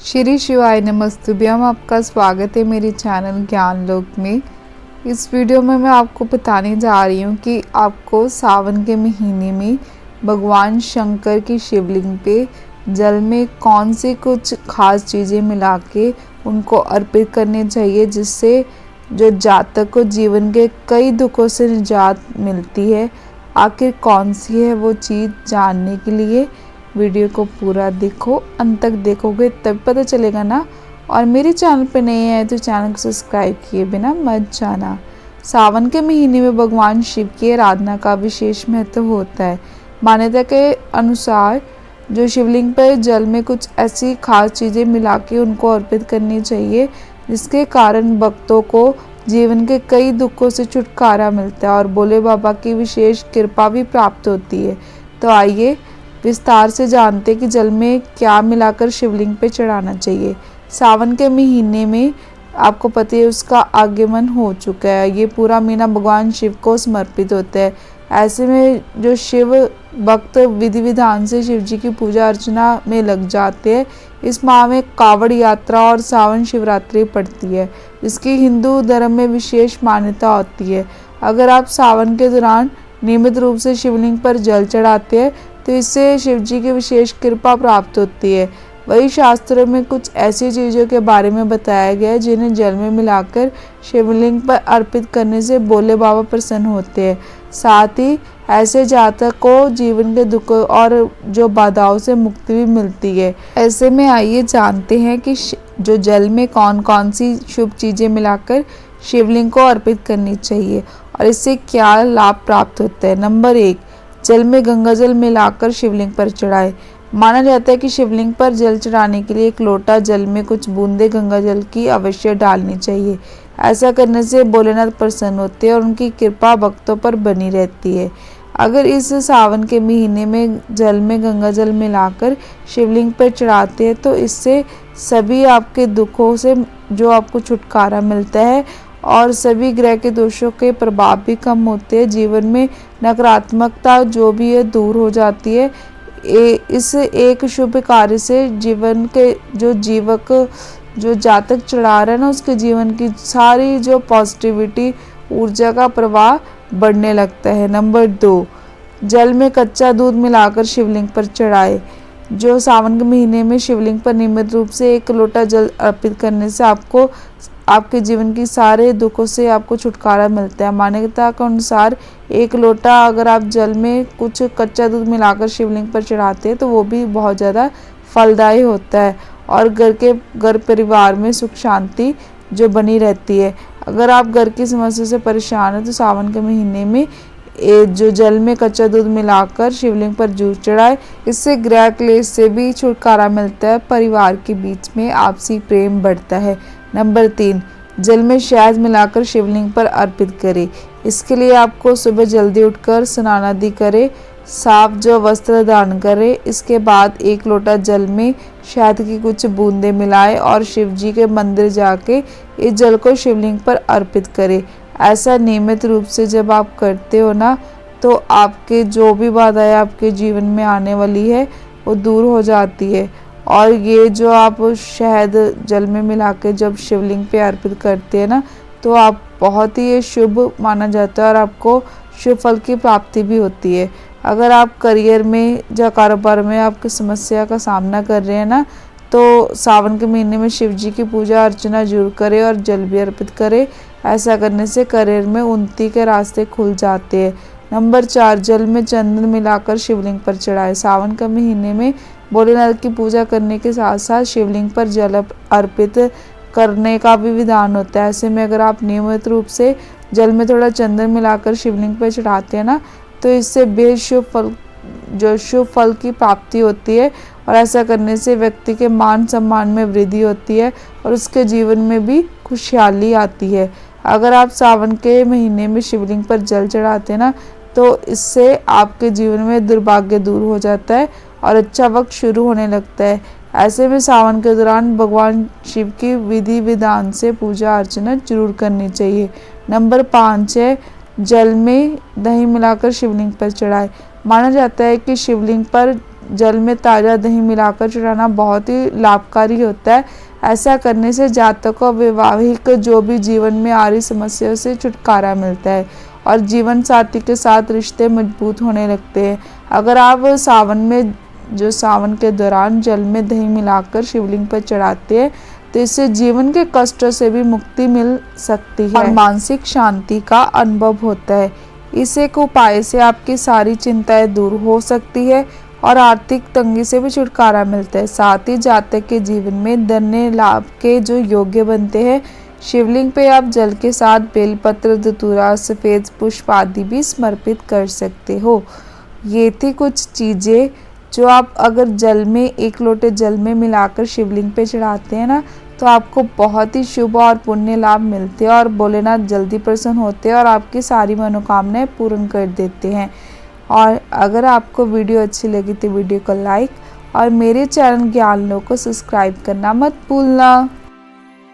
श्री शिवाय नमस्तुभ्यम। आपका स्वागत है मेरे चैनल ज्ञान लोक में। इस वीडियो में मैं आपको बताने जा रही हूँ कि आपको सावन के महीने में भगवान शंकर की शिवलिंग पे जल में कौन सी कुछ खास चीज़ें मिला के उनको अर्पित करने चाहिए, जिससे जो जातक को जीवन के कई दुखों से निजात मिलती है। आखिर कौन सी है वो चीज़, जानने के लिए वीडियो को पूरा देखो, अंत तक देखोगे तब पता चलेगा ना। और मेरे चैनल पे नए हैं तो चैनल को सब्सक्राइब किए बिना मत जाना। सावन के महीने में भगवान शिव की आराधना का विशेष महत्व होता है। मान्यता के अनुसार जो शिवलिंग पर जल में कुछ ऐसी खास चीज़ें मिला के उनको अर्पित करनी चाहिए, जिसके कारण भक्तों को जीवन के कई दुखों से छुटकारा मिलता है और भोले बाबा की विशेष कृपा भी प्राप्त होती है। तो आइए विस्तार से जानते कि जल में क्या मिलाकर शिवलिंग पे चढ़ाना चाहिए। सावन के महीने में आपको पता है उसका आगमन हो चुका है। ये पूरा महीना भगवान शिव को समर्पित होता है। ऐसे में जो शिव भक्त विधि विधान से शिव जी की पूजा अर्चना में लग जाते हैं। इस माह में कावड़ यात्रा और सावन शिवरात्रि पड़ती है, जिसकी हिंदू धर्म में विशेष मान्यता होती है। अगर आप सावन के दौरान नियमित रूप से शिवलिंग पर जल चढ़ाते हैं तो इससे शिव जी की विशेष कृपा प्राप्त होती है। वही शास्त्रों में कुछ ऐसी चीज़ों के बारे में बताया गया है जिन्हें जल में मिलाकर शिवलिंग पर अर्पित करने से भोले बाबा प्रसन्न होते हैं। साथ ही ऐसे जातक को जीवन के दुखों और जो बाधाओं से मुक्ति भी मिलती है। ऐसे में आइए जानते हैं कि जो जल में कौन कौन सी शुभ चीज़ें मिलाकर शिवलिंग को अर्पित करनी चाहिए और इससे क्या लाभ प्राप्त होता है। नंबर 1, जल में गंगा जल मिलाकर शिवलिंग पर चढ़ाए। माना जाता है कि शिवलिंग पर जल चढ़ाने के लिए एक लोटा जल में कुछ बूंदे गंगा जल की अवश्य डालनी चाहिए। ऐसा करने से भोलेनाथ प्रसन्न होते हैं और उनकी कृपा भक्तों पर बनी रहती है। अगर इस सावन के महीने में जल में गंगा जल मिलाकर शिवलिंग पर चढ़ाते हैं तो इससे सभी आपके दुखों से जो आपको छुटकारा मिलता है और सभी ग्रह के दोषों के प्रभाव भी कम होते हैं। जीवन में नकारात्मकता जो भी है दूर हो जाती है। इस एक शुभ कार्य से जीवन के जो जीवक जो जातक चढ़ा रहे हैं ना, उसके जीवन की सारी जो पॉजिटिविटी ऊर्जा का प्रवाह बढ़ने लगता है। नंबर 2, जल में कच्चा दूध मिलाकर शिवलिंग पर चढ़ाए। जो सावन के महीने में शिवलिंग पर नियमित रूप से 1 लोटा जल अर्पित करने से आपको आपके जीवन की सारे दुखों से आपको छुटकारा मिलता है। मान्यता के अनुसार 1 लोटा अगर आप जल में कुछ कच्चा दूध मिलाकर शिवलिंग पर चढ़ाते हैं तो वो भी बहुत ज़्यादा फलदायी होता है और घर परिवार में सुख शांति जो बनी रहती है। अगर आप घर की समस्या से परेशान हैं तो सावन के महीने में जो जल में कच्चा दूध मिलाकर शिवलिंग पर जरूर चढ़ाए। इससे ग्रह क्लेश से भी छुटकारा मिलता है, परिवार के बीच में आपसी प्रेम बढ़ता है। नंबर 3, जल में शहद मिलाकर शिवलिंग पर अर्पित करें। इसके लिए आपको सुबह जल्दी उठकर स्नान आदि करें, साफ जो वस्त्र धारण करें। इसके बाद 1 लोटा जल में शहद की कुछ बूंदें मिलाएं और शिव जी के मंदिर जाके इस जल को शिवलिंग पर अर्पित करें। ऐसा नियमित रूप से जब आप करते हो ना, तो आपके जो भी बाधाएं आपके जीवन में आने वाली है वो दूर हो जाती है। और ये जो आप शहद जल में मिला के जब शिवलिंग पे अर्पित करते हैं ना, तो आप बहुत ही शुभ माना जाता है और आपको शुभ फल की प्राप्ति भी होती है। अगर आप करियर में या कारोबार में आपकी समस्या का सामना कर रहे हैं ना, तो सावन के महीने में शिव जी की पूजा अर्चना जरूर करें और जल भी अर्पित करें। ऐसा करने से करियर में उन्नति के रास्ते खुल जाते हैं। नंबर 4, जल में चंदन मिलाकर शिवलिंग पर चढ़ाए। सावन के महीने में भोलेनाथ की पूजा करने के साथ साथ शिवलिंग पर जल अर्पित करने का भी विधान होता है। ऐसे में अगर आप नियमित रूप से जल में थोड़ा चंदन मिलाकर शिवलिंग पर चढ़ाते हैं ना, तो इससे शुभ फल की प्राप्ति होती है और ऐसा करने से व्यक्ति के मान सम्मान में वृद्धि होती है और उसके जीवन में भी खुशहाली आती है। अगर आप सावन के महीने में शिवलिंग पर जल चढ़ाते हैं ना, तो इससे आपके जीवन में दुर्भाग्य दूर हो जाता है और अच्छा वक्त शुरू होने लगता है। ऐसे में सावन के दौरान भगवान शिव की विधि विधान से पूजा अर्चना जरूर करनी चाहिए। नंबर 5 है, जल में दही मिलाकर शिवलिंग पर चढ़ाए। माना जाता है कि शिवलिंग पर जल में ताज़ा दही मिलाकर चढ़ाना बहुत ही लाभकारी होता है। ऐसा करने से जातक को वैवाहिक जो भी जीवन में आ रही समस्याओं से छुटकारा मिलता है और जीवन साथी के साथ रिश्ते मजबूत होने लगते हैं। अगर आप सावन के दौरान जल में दही मिलाकर शिवलिंग पर चढ़ाते हैं तो इससे जीवन के कष्टों से भी मुक्ति मिल सकती है और मानसिक शांति का अनुभव होता है। इस एक उपाय से आपकी सारी चिंताएं दूर हो सकती है और आर्थिक तंगी से भी छुटकारा मिलता है। साथ ही जातक के जीवन में धन्य लाभ के जो योग्य बनते हैं। शिवलिंग पे आप जल के साथ बेलपत्र, धतूरा, सफ़ेद पुष्प आदि भी समर्पित कर सकते हो। ये थी कुछ चीज़ें जो आप अगर जल में 1 लोटे जल में मिलाकर शिवलिंग पे चढ़ाते हैं ना, तो आपको बहुत ही शुभ और पुण्य लाभ मिलते हैं और भोलेनाथ जल्दी प्रसन्न होते हैं और आपकी सारी मनोकामनाएं पूर्ण कर देते हैं। और अगर आपको वीडियो अच्छी लगी तो वीडियो को लाइक और मेरे चैनल ज्ञान लोक को सब्सक्राइब करना मत भूलना।